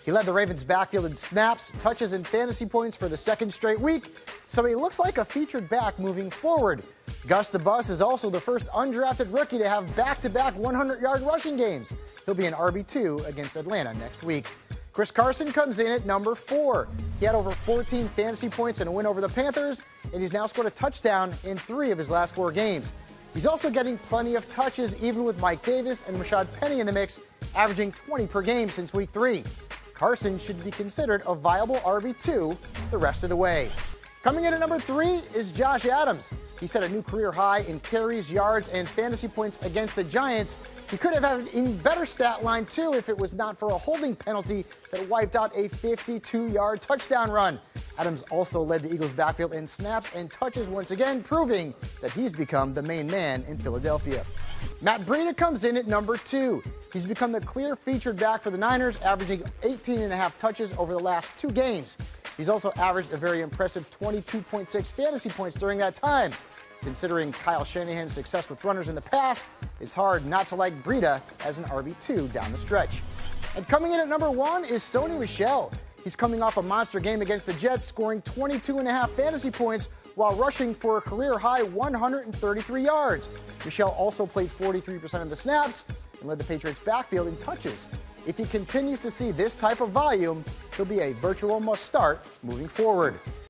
He led the Ravens' backfield in snaps, touches, and fantasy points for the second straight week, so he looks like a featured back moving forward. Gus the Bus is also the first undrafted rookie to have back-to-back 100-yard rushing games. He'll be an RB2 against Atlanta next week. Carson comes in at number 4. He had over 14 fantasy points in a win over the Panthers, and he's now scored a touchdown in 3 of his last 4 games. He's also getting plenty of touches, even with Mike Davis and Rashad Penny in the mix, averaging 20 per game since week 3. Carson should be considered a viable RB2 the rest of the way. Coming in at number 3 is Josh Adams. He set a new career high in carries, yards, and fantasy points against the Giants. He could have had an even better stat line, too, if it was not for a holding penalty that wiped out a 52-yard touchdown run. Adams also led the Eagles' backfield in snaps and touches once again, proving that he's become the main man in Philadelphia. Matt Breida comes in at number 2. He's become the clear featured back for the Niners, averaging 18.5 touches over the last 2 games. He's also averaged a very impressive 22.6 fantasy points during that time. Considering Kyle Shanahan's success with runners in the past, it's hard not to like Breida as an RB2 down the stretch. And coming in at number 1 is Sony Michel. He's coming off a monster game against the Jets, scoring 22.5 fantasy points while rushing for a career-high 133 yards. Michel also played 43% of the snaps and led the Patriots' backfield in touches. If he continues to see this type of volume, he'll be a virtual must-start moving forward.